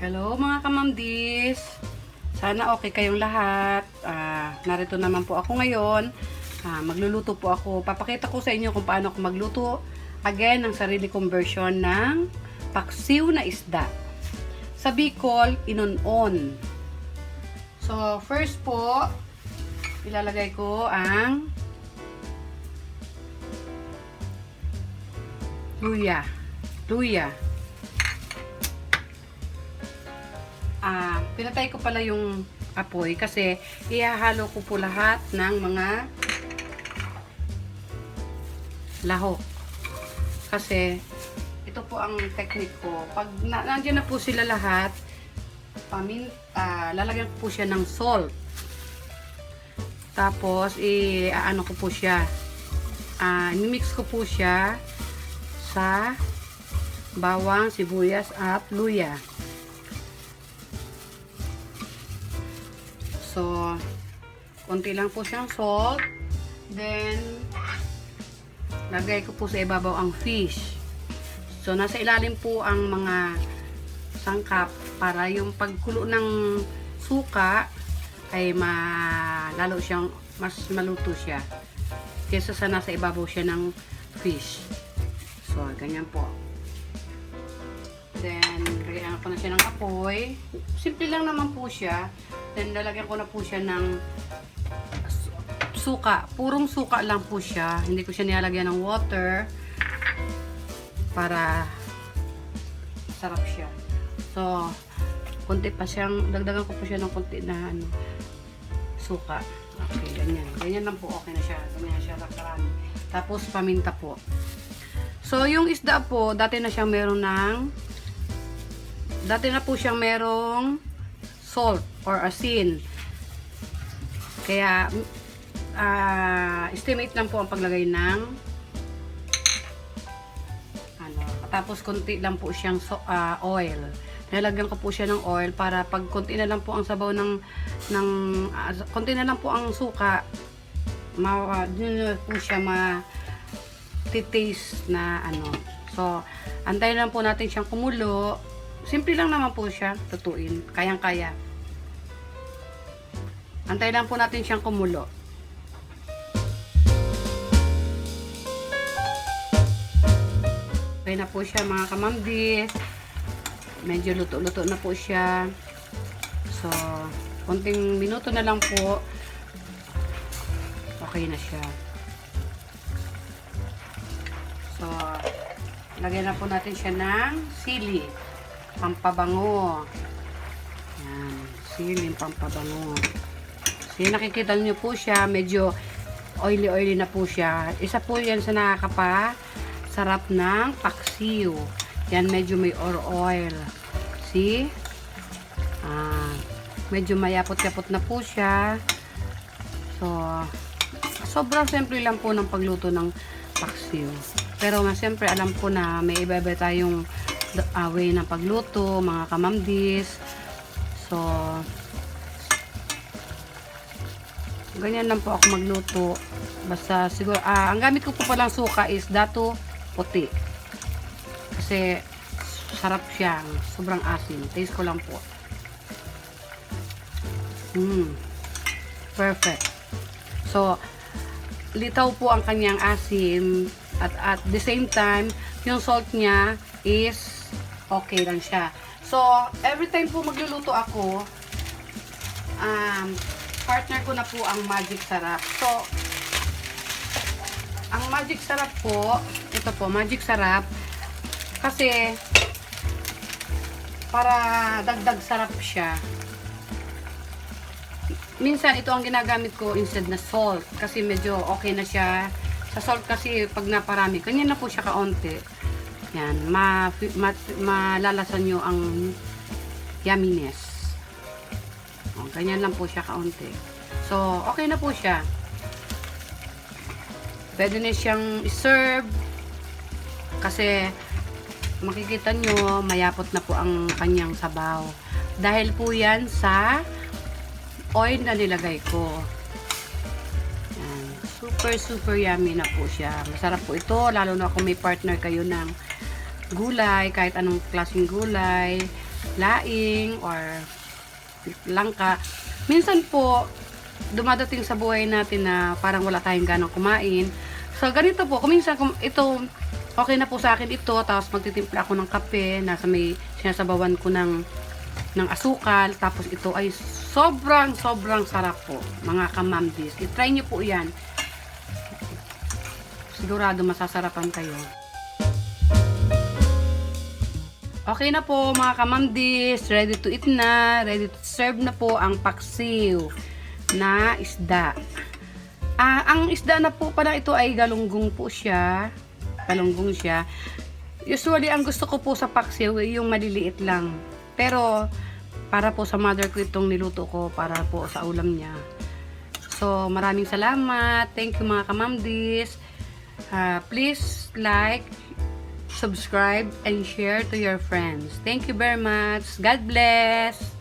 Hello mga ka-MomDy's! Sana okay kayong lahat. Narito naman po ako ngayon. Magluluto po ako. Papakita ko sa inyo kung paano ako magluto. Again, ang sarili kong version ng paksiw na isda. Sa Bicol, inon-on. So, first po, ilalagay ko ang luya. Pinatay ko pala yung apoy kasi ihahalo ko po lahat ng mga lahok. Kasi ito po ang technique ko. Pag nandiyan na po sila lahat, lalagyan ko po siya ng salt. Tapos ano ko po siya. Mix ko po siya sa bawang, sibuyas at luya. So, konti lang po siyang salt. Then, lagay ko po sa ibabaw ang fish. So, nasa ilalim po ang mga sangkap para yung pagkulo ng suka ay lalo siyang mas maluto siya kaysa sa nasa ibabaw siya ng fish. So, ganyan po. Then, lagyan ko na siya ng apoy. Simple lang naman po siya. Then, lalagyan ko na po siya ng suka. Purong suka lang po siya. Hindi ko siya nilalagyan ng water para sarap siya. So, konti pa siyang, dagdagan ko po siya ng konti na suka. Okay, ganyan. Ganyan lang po, okay na siya. Ganyan siya, karami. Tapos, paminta po. So, yung isda po, dati na po siyang merong salt or asin. Kaya, estimate lang po ang paglagay ng tapos konti lang po siyang oil. Nilagyan ko po siya ng oil para pag konti na lang po ang sabaw konti na lang po ang suka, po siya taste na So, antayin lang po natin siyang kumulo. Simple lang naman po siya, tutuin. Kayang-kaya. Antayin lang po natin siyang kumulo. Okay na po siya mga ka-MomDy's. Medyo luto-luto na po siya. So, konting minuto na lang po. Okay na siya. So, lagyan na po natin siya ng sili. Pampabango. Yan. Sili, pampabango. So, nakikita niyo po siya. Medyo oily-oily na po siya. Isa po yan sa nakakapasarap ng paksiw. Yan, medyo may oil. See? Medyo mayapot-yapot na po siya. So, sobrang simple lang po ng pagluto ng paksiw. Pero siyempre alam ko na may iba-iba tayong way ng pagluto, mga ka-MomDy's. So, ganyan lang po ako magluto. Basta siguro, ang gamit ko po palang suka is dato puti. Kasi, sarap siya. Sobrang asin. Taste ko lang po. Perfect. So, litaw po ang kanyang asim at the same time, yung salt niya is okay lang siya. So, every time po magluluto ako, partner ko na po ang magic sarap. So, ang magic sarap po, ito po, magic sarap, kasi para dagdag sarap siya. Minsan, ito ang ginagamit ko instead na salt. Kasi medyo okay na siya. Sa salt kasi, pag naparami, ganyan na po siya kaunti. Yan. Malalasan nyo ang yumminess. O, ganyan lang po siya kaunti. So, okay na po siya. Pwede na siyang iserve. Kasi, makikita nyo, mayapot na po ang kanyang sabaw. Dahil po yan sa oil na nilagay ko. Yan. Super yummy na po siya. Masarap po ito, lalo na kung may partner kayo ng gulay, kahit anong klaseng gulay, laing, or langka. Minsan po, dumadating sa buhay natin na parang wala tayong ganang kumain. So, ganito po, kung minsan, ito, okay na po sa akin ito, tapos magtitimpla ako ng kape, sinasabawan ko ng asukal, tapos ito ay sobrang sarap po, mga ka-MomDy's. I-try nyo po yan. Sigurado masasarapan kayo. Okay na po mga ka-MomDy's, ready to eat na, ready to serve na po ang paksiw na isda. Ang isda na po pala ito ay galunggong po siya. Galunggong siya. Usually, ang gusto ko po sa paksiw ay yung maliliit lang. Pero, para po sa mother ko itong niluto ko para po sa ulam niya. So, maraming salamat. Thank you mga ka-MomDy's. Please like, subscribe, and share to your friends. Thank you very much. God bless.